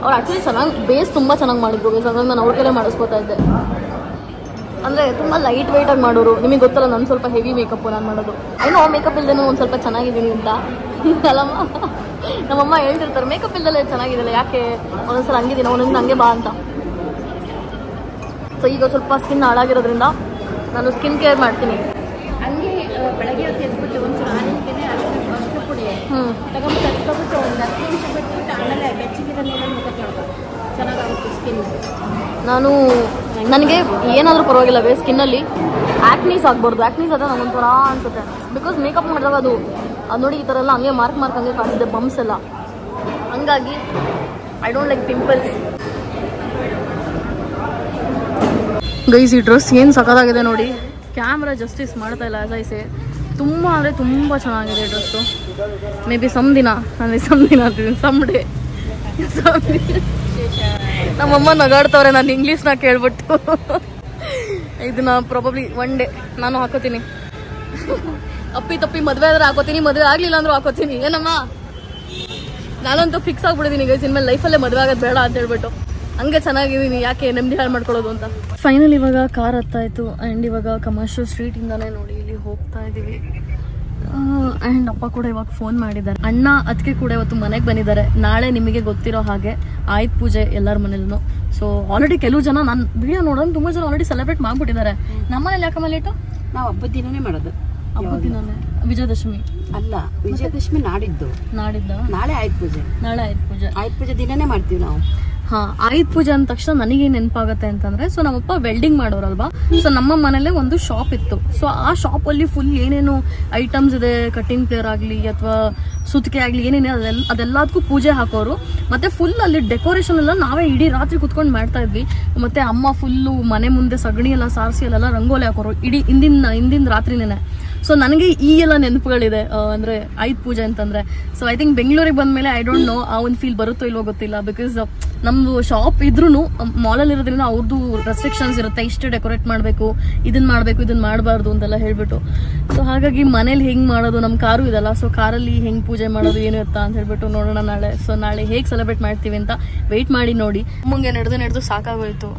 ಅವ್ರು ಆ್ಯಕ್ಚುಲಿ ಚೆನ್ನಾಗಿ ಬೇಸ್ ತುಂಬ ಚೆನ್ನಾಗಿ ಮಾಡಿದ್ರು. ಹಾಗಾಗಿ ನಾನು ಅವ್ರ ಕೈಲೇ ಮಾಡಿಸ್ಕೊತಾ ಇದ್ದೆ. ಅಂದರೆ ತುಂಬ ಲೈಟ್ ವೆಯ್ಟಾಗಿ ಮಾಡೋರು. ನಿಮಗೆ ಗೊತ್ತಲ್ಲ, ನಾನು ಸ್ವಲ್ಪ ಹೆವಿ ಮೇಕಪ್ಪು ನಾನು ಮಾಡೋದು. ಏನೋ ಮೇಕಪ್ ಇಲ್ದೇನೋ ಒಂದು ಸ್ವಲ್ಪ ಚೆನ್ನಾಗಿದ್ದೀನಿ ಅಂತ ಅಲ್ಲಮ್ಮ. ನಮ್ಮಮ್ಮ ಹೇಳ್ತಿರ್ತಾರೆ ಮೇಕಪ್ ಇಲ್ದಲ್ಲೇ ಚೆನ್ನಾಗಿದೆಯಲ್ಲ, ಯಾಕೆ ಒಂದೊಂದ್ಸಲ ಹಂಗಿದ್ದೀನಿ, ಒಂದೊಂದು ಹಂಗೆ ಬಾ ಅಂತ. ಸೊ ಈಗ ಸ್ವಲ್ಪ ಸ್ಕಿನ್ ಹಾಳಾಗಿರೋದ್ರಿಂದ ನಾನು ಸ್ಕಿನ್ ಕೇರ್ ಮಾಡ್ತೀನಿ. ಹಂಗೆ ಬೆಳಗ್ಗೆ ಹೊತ್ತು ಎದ್ಬಿಟ್ಟು ಒಂದು ಆನಿಂಕೆನೆ ಅಷ್ಟು ಪುಡಿ ತಗೊಂಡು ತಟ್ಕೊಬಿಟ್ಟು ಒಂದು 10 ನಿಮಿಷ ಬಿಟ್ಬಿಟ್ಟು ಆಮೇಲೆ ಬೆಚ್ಚಗಿರೋ ನೀರಲ್ಲಿ ಮುಖ ತೊಳ್ಕೊಂಡು ಚೆನ್ನಾಗಾಗುತ್ತೆ ಸ್ಕಿನ್. ನನಗೆ ಏನಾದರೂ ಪರವಾಗಿಲ್ಲ ಸ್ಕಿನ್ನಲ್ಲಿ ಆ್ಯಕ್ನೀಸ್ ಆಗ್ಬಾರ್ದು. ಆ್ಯಕ್ನೀಸ್ ಆದರೆ ನನಗೊಂಥರ ಅನ್ಸುತ್ತೆ. ಬಿಕಾಸ್ ಮೇಕಪ್ ಮಾಡಿದಾಗ ಅದು ನೋಡಿ ಈ ಥರ ಎಲ್ಲ ಹಂಗೆ ಮಾರ್ಕ್ ಹಂಗೆ ಕಾಣಿಸಿದೆ ಬಂಪ್ಸ್ ಎಲ್ಲ. ಹಂಗಾಗಿ I don't like pimples. Guys, ಈ ಡ್ರೆಸ್ ಏನು ಸಖತ್ತಾಗಿದೆ ನೋಡಿ. ಕ್ಯಾಮ್ರಾ ಜಸ್ಟಿಸ್ ಮಾಡ್ತಾ ಇಲ್ಲ ಆಸೈಸೆ. ತುಂಬ ಅಂದರೆ ತುಂಬ ಚೆನ್ನಾಗಿದೆ ಡ್ರೆಸ್ಸು. ಮೇ ಬಿ ಸಂದಿನ ಅಂತಿದ್ದೀನಿ, ಸಂಡೇ ನಮ್ಮಮ್ಮ ನಗಾಡ್ತವ್ರೆ ನಾನು ಇಂಗ್ಲೀಷ್ನ ಕೇಳ್ಬಿಟ್ಟು. ಇದನ್ನ ಪ್ರಾಬಬ್ಲಿ ಒನ್ ಡೇ ನಾನು ಹಾಕೋತೀನಿ. ಅಪ್ಪಿ ತಪ್ಪಿ ಮದುವೆ ಆದ್ರೆ ಹಾಕೋತೀನಿ, ಮದುವೆ ಆಗಲಿಲ್ಲ ಅಂದ್ರೂ ಹಾಕೋತೀನಿ. ಏನಮ್ಮ, ನಾನಂತೂ ಫಿಕ್ಸ್ ಆಗ್ಬಿಟ್ಟಿದ್ದೀನಿ ಗೈಸ್, ಇನ್ಮೇಲೆ ಲೈಫಲ್ಲೇ ಮದುವೆ ಆಗೋದು ಬೇಡ ಅಂತ ಹೇಳ್ಬಿಟ್ಟು. ಹಂಗೆ ಚೆನ್ನಾಗಿದ್ದೀನಿ, ಯಾಕೆ ನೆಮ್ಮದಿ ಹಾಳು ಮಾಡ್ಕೊಳ್ಳೋದು ಅಂತ. ಫೈನಲ್ ಇವಾಗ ಕಾರ್ ಹತ್ತಾಯಿತು ಆ್ಯಂಡ್ ಇವಾಗ ಕಮರ್ಷಿಯಲ್ ಸ್ಟ್ರೀಟಿಂದಾನೇ ನೋಡಿ ಇಲ್ಲಿ ಹೋಗ್ತಾ ಇದ್ದೀವಿ. ಆ್ಯಂಡ್ ಅಪ್ಪ ಕೂಡ ಇವಾಗ ಫೋನ್ ಮಾಡಿದ್ದಾರೆ. ಅಣ್ಣ ಅದಕ್ಕೆ ಕೂಡ ಇವತ್ತು ಮನೆಗೆ ಬಂದಿದ್ದಾರೆ. ನಾಳೆ ನಿಮಗೆ ಗೊತ್ತಿರೋ ಹಾಗೆ ಆಯುಧ ಪೂಜೆ ಎಲ್ಲರ ಮನೇಲೂ. ಸೊ ಆಲ್ರೆಡಿ ಕೆಲವು ಜನ ನಾನು ವಿಡಿಯೋ ನೋಡೋದು ತುಂಬ ಜನ ಆಲ್ರೆಡಿ ಸೆಲೆಬ್ರೇಟ್ ಮಾಡ್ಬಿಟ್ಟಿದ್ದಾರೆ. ನಮ್ಮನೇಲಿ ಯಾಕಮ್ಮ ಲೇಟು? ನಾವು ಹಬ್ಬದ ದಿನನೇ ಮಾಡೋದು. ಹಬ್ಬದ ದಿನನೇ ವಿಜಯದಶಮಿ ಅಲ್ಲ, ವಿಜಯದಶಮಿ ನಾಡಿದ್ದು. ನಾಳೆ ಆಯುಧ ಪೂಜೆ. ಆಯುಧ ಪೂಜೆ ದಿನನೇ ಮಾಡ್ತೀವಿ ನಾವು. ಹಾಂ, ಆಯುಧ ಪೂಜೆ ಅಂದ ತಕ್ಷಣ ನನಗೇನು ನೆನಪಾಗುತ್ತೆ ಅಂತಂದರೆ, ಸೊ ನಮ್ಮಪ್ಪ ವೆಲ್ಡಿಂಗ್ ಮಾಡೋರಲ್ವಾ. ಸೊ ನಮ್ಮ ಮನೇಲೆ ಒಂದು ಶಾಪ್ ಇತ್ತು. ಸೊ ಆ ಶಾಪಲ್ಲಿ ಫುಲ್ ಏನೇನು ಐಟಮ್ಸ್ ಇದೆ, ಕಟ್ಟಿಂಗ್ ಪ್ಲೇಯರ್ ಆಗಲಿ ಅಥವಾ ಸುತ್ತಿಗೆ ಆಗಲಿ ಏನೇನೇ ಅದೆಲ್ಲದಕ್ಕೂ ಪೂಜೆ ಹಾಕೋರು. ಮತ್ತು ಫುಲ್ ಅಲ್ಲಿ ಡೆಕೋರೇಷನ್ ಎಲ್ಲ ನಾವೇ ಇಡೀ ರಾತ್ರಿ ಕುತ್ಕೊಂಡು ಮಾಡ್ತಾ ಇದ್ವಿ. ಮತ್ತು ಅಮ್ಮ ಫುಲ್ಲು ಮನೆ ಮುಂದೆ ಸಗಣಿ ಎಲ್ಲ ಸಾರಿಸಿ ಅಲ್ಲೆಲ್ಲ ರಂಗೋಲಿ ಹಾಕೋರು ಇಡೀ ಹಿಂದಿನ ರಾತ್ರಿನೇ. ಸೊ ನನಗೆ ಈ ಎಲ್ಲ ನೆನಪುಗಳಿದೆ ಅಂದರೆ ಆಯುಧ ಪೂಜೆ ಅಂತಂದರೆ. ಸೊ ಐ ಥಿಂಕ್ ಬೆಂಗಳೂರಿಗೆ ಬಂದಮೇಲೆ ಐ ಡೋಂಟ್ ನೋ ಆ ಒಂದು ಫೀಲ್ ಬರುತ್ತೋ ಇಲ್ವೋ ಗೊತ್ತಿಲ್ಲ. ಬಿಕಾಸ್ ನಮ್ಮದು ಶಾಪ್ ಇದ್ರೂ ಮಾಲಲ್ಲಿ ಇರೋದ್ರಿಂದ ಅವ್ರದ್ದು ರೆಸ್ಟ್ರಿಕ್ಷನ್ಸ್ ಇರುತ್ತೆ. ಇಷ್ಟೇ ಡೆಕೋರೇಟ್ ಮಾಡಬೇಕು, ಇದನ್ನ ಮಾಡಬಾರ್ದು ಅಂತೆಲ್ಲ ಹೇಳ್ಬಿಟ್ಟು. ಸೊ ಹಾಗಾಗಿ ಮನೇಲಿ ಹೆಂಗೆ ಮಾಡೋದು, ನಮ್ಮ ಕಾರು ಇದಲ್ಲ. ಸೊ ಕಾರಲ್ಲಿ ಹೆಂಗೆ ಪೂಜೆ ಮಾಡೋದು ಏನು ಇರುತ್ತಾ ಅಂತ ಹೇಳ್ಬಿಟ್ಟು ನೋಡೋಣ ನಾಳೆ. ಸೊ ನಾಳೆ ಹೇಗೆ ಸೆಲೆಬ್ರೇಟ್ ಮಾಡ್ತೀವಿ ಅಂತ ವೆಯ್ಟ್ ಮಾಡಿ ನೋಡಿ. ಮುಂಗೆ ನಡೆದು ಸಾಕಾಗೋಯ್ತು.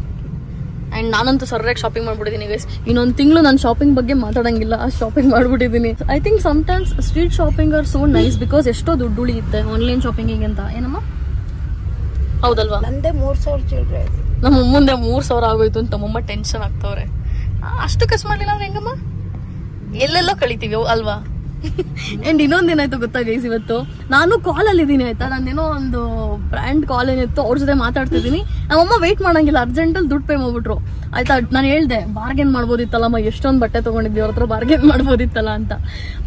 ಆ್ಯಂಡ್ ನಾನಂತೂ ಸರಿಯಾಗಿ ಶಾಪಿಂಗ್ ಮಾಡ್ಬಿಟ್ಟಿದ್ದೀನಿ ಗೈಸ್. ಇನ್ನೊಂದು ತಿಂಗಳು ನಾನು ಶಾಪಿಂಗ್ ಬಗ್ಗೆ ಮಾತಾಡೋಂಗಿಲ್ಲ, ಆ ಶಾಪಿಂಗ್ ಮಾಡ್ಬಿಟ್ಟಿದ್ದೀನಿ. I think sometimes street shopping are so nice because ಎಷ್ಟೋ ದುಡ್ಡು ಉಳಿಯುತ್ತೆ ಆನ್ಲೈನ್ ಶಾಪಿಂಗಿಗೆ ಅಂತ. ಏನಮ್ಮ, ಹೌದಲ್ವಾ? ನಂದೇ 3,000 ಚಿಲ್ಲರೆ. ನಮ್ಮ ಮುಂದೆ 3,000 ಆಗೋಯ್ತು ಅಂತ ನಮ್ಮಮ್ಮ ಟೆನ್ಷನ್ ಆಗ್ತವ್ರೆ. ಅಷ್ಟು ಖರ್ಚು ಮಾಡಲಿಲ್ಲ ಅಂದ್ರೆ ಹೆಂಗಮ್ಮ? ಎಲ್ಲೆಲ್ಲೋ ಕಳಿತೀವಿ ಅಲ್ವಾ? ಅಂಡ್ ಇನ್ನೊಂದೇನಾಯ್ತು ಗೊತ್ತಾ ಗೈಸ್, ಇವತ್ತು ನಾನು ಕಾಲಲ್ಲಿ ಇದ್ದೀನಿ ಆಯ್ತಾ. ನಾನೇನೋ ಒಂದು ಬ್ರ್ಯಾಂಡ್ ಕಾಲ್ ಏನಿತ್ತು ಅವ್ರ ಜೊತೆ ಮಾತಾಡ್ತಿದ್ದೀನಿ. ನಮ್ಮಮ್ಮ ವೆಯ್ಟ್ ಮಾಡಂಗಿಲ್ಲ, ಅರ್ಜೆಂಟಲ್ಲಿ ದುಡ್ಡು ಪೇ ಮಾಡ್ಬಿಟ್ರು ಆಯ್ತಾ. ನಾನು ಹೇಳ್ದೆ ಬಾರ್ಗೇನ್ ಮಾಡ್ಬೋದಿತ್ತಲ್ಲಮ್ಮ, ಎಷ್ಟೊಂದು ಬಟ್ಟೆ ತೊಗೊಂಡಿದ್ವಿ ಅವ್ರ ಹತ್ರ, ಬಾರ್ಗೇನ್ ಮಾಡ್ಬೋದಿತ್ತಲ್ಲ ಅಂತ.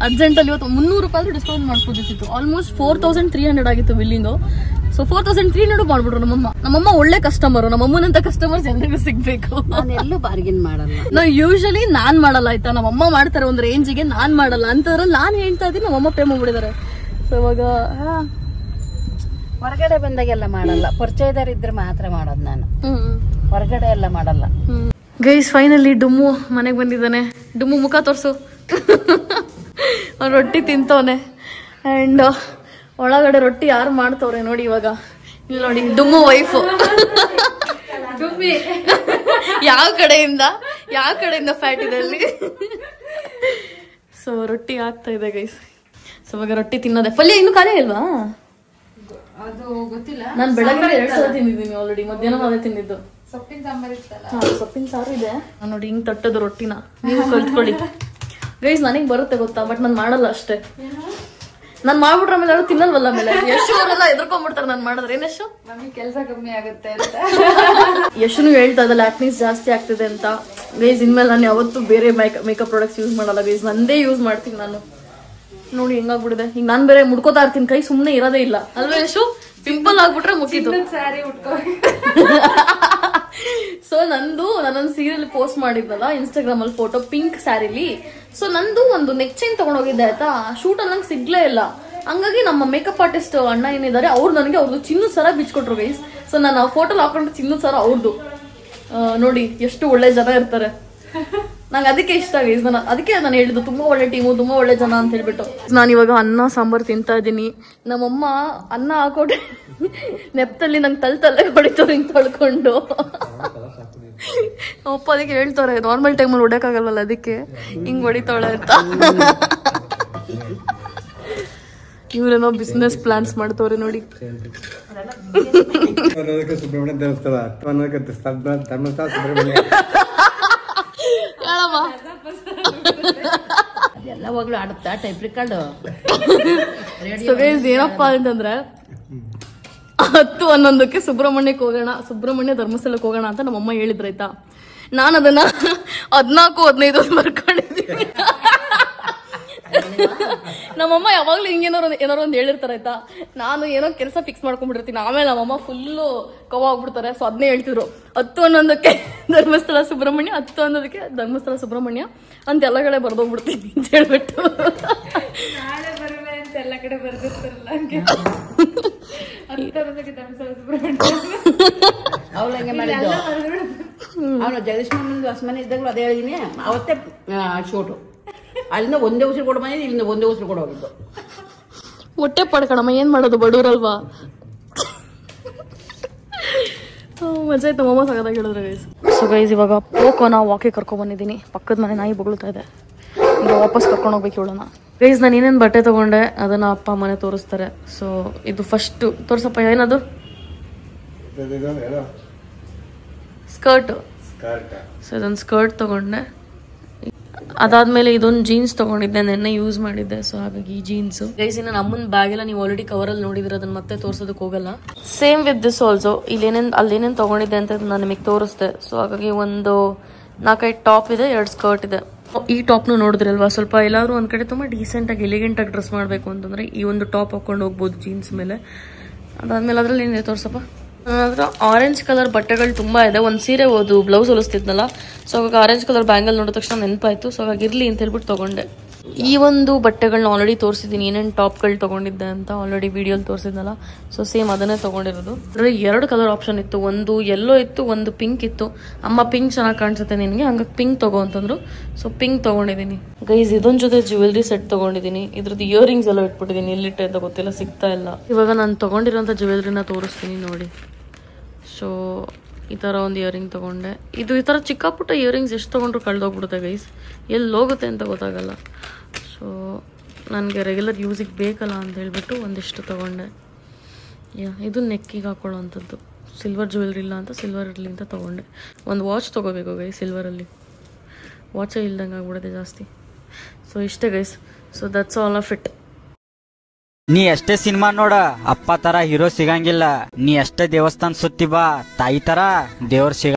ಅರ್ಜೆಂಟಲ್ಲಿ ಇವತ್ತು 300 ರೂಪಾಯಿ ಡಿಸ್ಕೌಂಟ್ ಮಾಡ್ಬೋದಿತ್ತು. ಆಲ್ಮೋಸ್ಟ್ 4,300 ಆಗಿತ್ತು ಬಿಲ್ಲಿಂಗು. ಸೊ 4,300 ಮಾಡ್ಬಿಟ್ರು ನಮ್ಮಮ್ಮ ಒಳ್ಳೆ ಕಸ್ಟಮರು. ನಮ್ಮಮ್ಮನಂತ ಕಸ್ಟಮರ್ಸ್ ಎಲ್ಲರಿಗೂ ಸಿಗ್ಬೇಕು. ನಾನೆಲ್ಲೂ ಬಾರ್ಗೇನ್ ಮಾಡಲ್ಲ. ನಾವು ಯೂಶಲಿ ನಾನ್ ಮಾಡಲ್ಲ ಆಯ್ತಾ, ನಮ್ಮಮ್ಮ ಮಾಡ್ತಾರೆ ಒಂದು ರೇಂಜಿಗೆ, ನಾನ್ ಮಾಡಲ್ಲ ಅಂತಂದ್ರೆ ನಾನು ಹೇಳ್ತಾ ಇದ್ದೀನಿ. ನಮ್ಮಮ್ಮ ಪೇ ಮಾಡ್ಬಿಟ್ಟಿದ್ದಾರೆ. ಸೊ ಇವಾಗ ಹೊರಗಡೆ ಬಂದಾಗೆಲ್ಲ ಮಾಡಲ್ಲ, ಪರಿಚಯದಾರ ಇದ್ರೆ ಮಾತ್ರ ಮಾಡೋದು ನಾನು. ಹೊರಗಡೆ ಎಲ್ಲ ಮಾಡಲ್ಲ. ಗೈಸ್ ಫೈನಲಿ ಡುಮ್ಮು ಮನೆಗೆ ಬಂದಿದ್ದಾನೆ. ಡುಮ್ಮು ಮುಖ ತೋರ್ಸು. ಅವ್ನು ರೊಟ್ಟಿ ತಿಂತವನೆ. ಆ್ಯಂಡ್ ಒಳಗಡೆ ರೊಟ್ಟಿ ಯಾರು ಮಾಡ್ತವ್ರೆ ನೋಡಿ ಇವಾಗ. ಇಲ್ಲಿ ನೋಡಿ ಡುಮ್ಮು ವೈಫು. ಯಾವ ಕಡೆಯಿಂದ ಫ್ಯಾಟ್ ಇದೆ ಅಲ್ಲಿ. ಸೊ ರೊಟ್ಟಿ ಆಗ್ತಾ ಇದೆ ಗೈಸ್. ಸೊ ಇವಾಗ ರೊಟ್ಟಿ ತಿನ್ನೋದೆ. ಪಲ್ಯ ಇನ್ನು ಖಾಲಿ ಅಲ್ವಾ? ಅದು ಗೊತ್ತಿಲ್ಲ. ನಾನು ಬೆಳಗ್ಗೆ 2 ಸಲ ತಿಂದಿದ್ದೀನಿ ಆಲ್ರೆಡಿ. ಮಧ್ಯಾಹ್ನ ಅದೇ ತಿಂದಿದ್ದು. ಸೊಪ್ಪಿನ ಸಾಂಬಾರ್ ಇತ್ತಲ್ಲ. ಸೊಪ್ಪಿನ ಸಾರು ಇದೆ. ನೋಡಿ ಹಿಂಗ್ ತಟ್ಟದು ರೊಟ್ಟಿನ, ನೀವು ಕಲ್ತ್ಕೊಳ್ಳಿ ಗೈಸ್. ನನಗೆ ಬರುತ್ತೆ ಗೊತ್ತಾ, ಬಟ್ ನಾನು ಮಾಡಲ್ಲ ಅಷ್ಟೇ. ನಾನು ಮಾಡ್ಬಿಟ್ರೆ ಆಮೇಲೆ ಯಾರು ತಿನ್ನಲ್ವಲ್ಲ. ಆಮೇಲೆ ಯಶು ಅವರೆಲ್ಲ ಎದ್ರಕೊಂಡ್ಬಿಡ್ತಾರೆ ನಾನು ಮಾಡಿದ್ರೆ. ಏನ್ ಯಶು, ನಮಗೆ ಕೆಲಸ ಕಮ್ಮಿ ಆಗುತ್ತೆ ಅಂತ ಯಶುನು ಹೇಳ್ತಾ ಇದ್ದಲ್ಲ ಆಕ್ನೀಸ್ ಜಾಸ್ತಿ ಆಗ್ತಿದೆ ಅಂತ. ಗೈಸ್ ಇನ್ಮೇಲೆ ನಾನು ಯಾವತ್ತೂ ಬೇರೆ ಮೇಕಪ್ ಪ್ರಾಡಕ್ಟ್ಸ್ ಯೂಸ್ ಮಾಡಲ್ಲ ಗೈಸ್, ನಂದೇ ಯೂಸ್ ಮಾಡ್ತೀನಿ ನಾನು. ನೋಡಿ ಹೆಂಗಾಗ್ಬಿಡಿದೆ. ಈಗ ನಾನ್ ಬೇರೆ ಮುಡ್ಕೋತಾ ಇರ್ತೀನಿ, ಕೈ ಸುಮ್ನೆ ಇರೋದೇ ಇಲ್ಲ ಅಲ್ವೇ ಯಶು? ಪಿಂಪಲ್ ಆಗ್ಬಿಟ್ರೆ ಮುಗಿತು. ಸೊ ನಂದು ನಾನೊಂದು ಸೀರಿಯಲ್ ಪೋಸ್ಟ್ ಮಾಡಿದ್ನಲ್ಲ ಇನ್ಸ್ಟಾಗ್ರಾಮ್ ಅಲ್ಲಿ ಫೋಟೋ, ಪಿಂಕ್ ಸ್ಯಾರಿಲಿ. ಸೊ ನಂದು ಒಂದು ನೆಕ್ ಚೈನ್ ತಗೊಂಡೋಗಿದ್ದೆ ಆಯ್ತಾ, ಶೂಟ್ ಅಲ್ಲಿ ನಂಗೆ ಸಿಗ್ಲೇ ಇಲ್ಲ. ಹಂಗಾಗಿ ನಮ್ಮ ಮೇಕಪ್ ಆರ್ಟಿಸ್ಟ್ ಅಣ್ಣ ಏನಿದ್ದಾರೆ ಅವ್ರು ನನಗೆ ಅವ್ರದ್ದು ಚಿನ್ನದ ಸರ ಬಿಚ್ಕೊಟ್ರು ಗೈಸ್. ಸೊ ನಾನು ಆ ಫೋಟೋ ಹಾಕೊಂಡು ಚಿನ್ನದ ಸರ ಅವ್ರದ್ದು. ನೋಡಿ ಎಷ್ಟು ಒಳ್ಳೆ ಜನ ಇರ್ತಾರೆ, ನಂಗೆ ಅದಕ್ಕೆ ಇಷ್ಟ ಗೈಸ್. ಅದಕ್ಕೆ ನಾನು ಹೇಳಿದ್ದು ತುಂಬಾ ಒಳ್ಳೆ ಟೀಮು, ತುಂಬಾ ಒಳ್ಳೆ ಜನ ಅಂತ ಹೇಳ್ಬಿಟ್ಟು. ನಾನು ಇವಾಗ ಅನ್ನ ಸಾಂಬಾರ್ ತಿಂತಾ ಇದ್ದೀನಿ. ನಮ್ಮಮ್ಮ ಅನ್ನ ಹಾಕೊಟ್ರೆ ನೆಪ್ತಲ್ಲಿ ನಂಗೆ ತಲೆ ಹೊಡಿತವ್ರು ಹಿಂಗ್ ತೊಳ್ಕೊಂಡು. ಅಪ್ಪ ಅದಕ್ಕೆ ಹೇಳ್ತಾರೆ ನಾರ್ಮಲ್ ಟೈಮಲ್ಲಿ ಹೊಡ್ಯಕ್ಕಾಗಲ್ವಲ್ಲ, ಅದಕ್ಕೆ ಹಿಂಗ್ ಹೊಡಿತಾಳೆ ಅಂತ. ಇವ್ರೇನೋ ಬಿಸ್ನೆಸ್ ಪ್ಲಾನ್ಸ್ ಮಾಡ್ತವ್ರೆ ನೋಡಿ. ಸುಬ್ರಹ್ಮಣ್ಯ ದೇವಸ್ಥಾನ ಧರ್ಮಸ್ಥಳ ಸುಬ್ರಹ್ಮಣ್ಯ ಎಲ್ಲವಾಗ್ಲೂ ಆಡುತ್ತಾ ಟೈಪ್ ರಿಕಾರ್ಡ್. ಏನಪ್ಪಾ ಅಂತಂದ್ರೆ 10-11ಕ್ಕೆ ಸುಬ್ರಹ್ಮಣ್ಯಕ್ಕೆ ಹೋಗೋಣ, ಸುಬ್ರಹ್ಮಣ್ಯ ಧರ್ಮಸ್ಥಳಕ್ಕೆ ಹೋಗೋಣ ಅಂತ ನಮ್ಮಮ್ಮ ಹೇಳಿದ್ರಾಯ್ತಾ. ನಾನು ಅದನ್ನ 14-15 ಬರ್ಕೊಂಡಿದ್ದೀನಿ. ನಮ್ಮಮ್ಮ ಯಾವಾಗ್ಲೂ ಏನಾರು ಒಂದು ಹೇಳಿರ್ತಾರಾಯ್ತಾ. ನಾನು ಏನೋ ಕೆಲಸ ಫಿಕ್ಸ್ ಮಾಡ್ಕೊಂಡ್ಬಿಟ್ಟಿರ್ತೀನಿ, ಆಮೇಲೆ ನಮ್ಮಮ್ಮ ಫುಲ್ಲು ಕವ ಆಗ್ಬಿಡ್ತಾರೆ. ಸೊ ಅದನ್ನೇ ಹೇಳ್ತಿದ್ರು, 10-11ಕ್ಕೆ ಧರ್ಮಸ್ಥಳ ಸುಬ್ರಹ್ಮಣ್ಯ, 10-11ಕ್ಕೆ ಧರ್ಮಸ್ಥಳ ಸುಬ್ರಹ್ಮಣ್ಯ ಅಂತ ಎಲ್ಲ ಕಡೆ ಬರ್ದೋಗ್ಬಿಡ್ತೀನಿ ಅಂತ ಹೇಳ್ಬಿಟ್ಟು. ಎಲ್ಲ ಕಡೆ ಬರ್ದಿರ್ತಾರಲ್ಲ ಹಂಗೆ ಧರ್ಮಸ್ಥಳ ಸುಬ್ರಹ್ಮಣ್ಯ ಅವಳು ಹಂಗೆ ಮಾಡಿದ್ದು. ಅವನು ಜಗದೀಶ್ ಹೊಸಮನೆ ಇದ್ದಾಗಲೂ ಅದೇ ಹೇಳಿದೀನಿ, ಅವತ್ತೇ ಶೂಟು. ಅಲ್ಲಿಂದ ಒಂದೇ ಉಸಿರು ಕೊಡು ಮನೆ, ಇಲ್ಲಿಂದ ಒಂದೇ ಉಸಿರು ಕೊಡು ಹೋಗಿದ್ದು. ಹೊಟ್ಟೆ ಪಡ್ಕಣಮ್ಮ, ಏನ್ ಮಾಡೋದು, ಬಡವ್ರಲ್ವಾ. ಮಜಾ ಆಯ್ತು, ನಮ್ಮಮ್ಮ ಸಗದಾಗಿ ಹೇಳಿದ್ರು ಗೈಸ್. ಸೊ ಗೈಸ್ ಇವಾಗ ಪೋಕೋನ ವಾಕಿಗೆ ಕರ್ಕೊಂಡ್ ಬಂದಿದ್ದೀನಿ. ಪಕ್ಕದ ಮನೆ ನಾಯಿ ಬೊಗಳ್ತಾ ಇದೆ, ಈಗ ವಾಪಸ್ ಕರ್ಕೊಂಡು ಹೋಗ್ಬೇಕು ಇವಳನ್ನ. ಗೈಸ್ ನಾನು ಏನೇನು ಬಟ್ಟೆ ತಗೊಂಡೆ ಅದನ್ನ ಅಪ್ಪ ಮನೆ ತೋರಿಸ್ತಾರೆ. ಸೊ ಇದು ಫಸ್ಟ್ ತೋರ್ಸಪ್ಪ, ಏನದು? ಸ್ಕರ್ಟ್. ಸೊ ಇದೊಂದು ಸ್ಕರ್ಟ್ ತಗೊಂಡೆ. ಅದಾದ್ಮೇಲೆ ಇದೊಂದು ಜೀನ್ಸ್ ತಗೊಂಡಿದ್ದೆ, ನೆನ್ನೆ ಯೂಸ್ ಮಾಡಿದ್ದೆ. ಸೊ ಹಾಗಾಗಿ ಈ ಜೀನ್ಸ್ ಗೈಸ್ ಇನ್ನು ನಮ್ಮನ್ ಬ್ಯಾಗ್ ಎಲ್ಲ ನೀವು ಆಲ್ರೆಡಿ ಕವರ್ ಅಲ್ಲಿ ನೋಡಿದ್ರೆ ಅದನ್ನ ಮತ್ತೆ ತೋರ್ಸೋದಕ್ಕೆ ಹೋಗಲ್ಲ. ಸೇಮ್ ವಿತ್ ದಿಸ್ ಆಲ್ಸೋ, ಅಲ್ಲೇನೇನು ತಗೊಂಡಿದ್ದೆ ಅಂತ ನಾನು ನಿಮಗೆ ತೋರಿಸ್ದೆ. ಸೊ ಹಾಗಾಗಿ ಒಂದು 4-5 ಟಾಪ್ ಇದೆ, 2 ಸ್ಕರ್ಟ್ ಇದೆ. ಈ ಟಾಪ್ನು ನೋಡಿದ್ರಲ್ವಾ, ಸ್ವಲ್ಪ ಎಲ್ಲಾದ್ರೂ ಒಂದ್ ಕಡೆ ತುಂಬಾ ಡೀಸೆಂಟ್ ಆಗಿ ಎಲಿಗೆಂಟ್ ಆಗಿ ಡ್ರೆಸ್ ಮಾಡ್ಬೇಕು ಅಂತಂದ್ರೆ ಈ ಒಂದು ಟಾಪ್ ಹಾಕೊಂಡು ಹೋಗ್ಬೋದು ಜೀನ್ಸ್ ಮೇಲೆ. ಅದಾದ್ಮೇಲೆ ಅದ್ರಲ್ಲಿ ಏನಿದೆ ತೋರ್ಸಪ್ಪ. ಹತ್ರ ಆರೆಂಜ್ ಕಲರ್ ಬಟ್ಟೆಗಳು ತುಂಬಾ ಇದೆ. ಒಂದ್ ಸೀರೆ ಓದು ಬ್ಲೌಸ್ ಹೊಲಿಸ್ತಿದ್ನಲ್ಲ, ಸೊ ಅವಾಗ ಆರೆಂಜ್ ಕಲರ್ ಬ್ಯಾಂಗಲ್ ನೋಡಿದ ತಕ್ಷಣ ನೆನಪಾಯ್ತು. ಸೊ ಹಾಗಾಗಿ ಇರ್ಲಿ ಅಂತ ಹೇಳ್ಬಿಟ್ಟು ತಗೊಂಡೆ. ಈ ಒಂದು ಬಟ್ಟೆಗಳನ್ನ ಆಲ್ರೆಡಿ ತೋರಿಸಿದ್ದೀನಿ, ಏನೇನು ಟಾಪ್ಗಳು ತಗೊಂಡಿದ್ದೆ ಅಂತ ಆಲ್ರೆಡಿ ವಿಡಿಯೋಲಿ ತೋರಿಸಿದ್ನಲ್ಲ. ಸೊ ಸೇಮ್ ಅದನ್ನೇ ತಗೊಂಡಿರೋದು. ಅಂದ್ರೆ 2 ಕಲರ್ ಆಪ್ಷನ್ ಇತ್ತು, ಒಂದು ಯೆಲ್ಲೋ ಇತ್ತು, ಒಂದು ಪಿಂಕ್ ಇತ್ತು. ಅಮ್ಮ ಪಿಂಕ್ ಚೆನ್ನಾಗಿ ಕಾಣಿಸುತ್ತೆ ನಿನಗೆ, ಹಂಗಾಗಿ ಪಿಂಕ್ ತಗೋ ಅಂತಂದ್ರು. ಸೊ ಪಿಂಕ್ ತಗೊಂಡಿದ್ದೀನಿ ಗೈಸ್. ಇದೊಂದ್ ಜೊತೆ ಜ್ಯುವೆಲ್ರಿ ಸೆಟ್ ತಗೊಂಡಿದ್ದೀನಿ. ಇದ್ರದ್ದು ಇಯರಿಂಗ್ಸ್ ಎಲ್ಲ ಇಟ್ಬಿಟ್ಟಿದ್ದೀನಿ, ಎಲ್ಲಿಟ್ಟೆ ಅಂತ ಗೊತ್ತಿಲ್ಲ, ಸಿಗ್ತಾ ಇಲ್ಲ. ಇವಾಗ ನಾನು ತಗೊಂಡಿರೋಂಥ ಜ್ಯುವೆಲ್ರಿನ ತೋರಿಸ್ತೀನಿ ನೋಡಿ. ಸೊ ಈ ಥರ ಒಂದು ಇಯರಿಂಗ್ ತೊಗೊಂಡೆ. ಇದು ಈ ಥರ ಚಿಕ್ಕ ಪುಟ್ಟ ಇಯರಿಂಗ್ಸ್ ಎಷ್ಟು ತೊಗೊಂಡ್ರು ಕಳೆದೋಗ್ಬಿಡುತ್ತೆ ಗೈಸ್, ಎಲ್ಲಿ ಹೋಗುತ್ತೆ ಅಂತ ಗೊತ್ತಾಗಲ್ಲ. ಸೊ ನನಗೆ ರೆಗ್ಯುಲರ್ ಯೂಸಿಗೆ ಬೇಕಲ್ಲ ಅಂತ ಹೇಳ್ಬಿಟ್ಟು ಒಂದಿಷ್ಟು ತೊಗೊಂಡೆ. ಇದು ನೆಕ್ಕಿಗೆ ಹಾಕೊಳ್ಳೋವಂಥದ್ದು. ಸಿಲ್ವರ್ ಜ್ಯುವೆಲ್ರಿ ಇಲ್ಲ ಅಂತ ಸಿಲ್ವರ್ ಇರಲಿ ಅಂತ ತೊಗೊಂಡೆ. ಒಂದು ವಾಚ್ ತೊಗೋಬೇಕು ಗೈಸ್, ಸಿಲ್ವರಲ್ಲಿ ವಾಚೇ ಇಲ್ದಂಗೆ ಆಗ್ಬಿಡುತ್ತೆ ಜಾಸ್ತಿ. ಸೊ ಇಷ್ಟೇ guys. So that's all of it. ನೀ ಎಷ್ಟೇ ಸಿನಿಮಾ ನೋಡ ಅಪ್ಪ ತರ ಹೀರೋ ಸಿಗಂಗಿಲ್ಲ. ನೀ ಎಷ್ಟೇ ದೇವಸ್ಥಾನ ಸುತ್ತಿ ಬಾ, ತಾಯಿ ತರ ದೇವ್ರ ಸಿಗ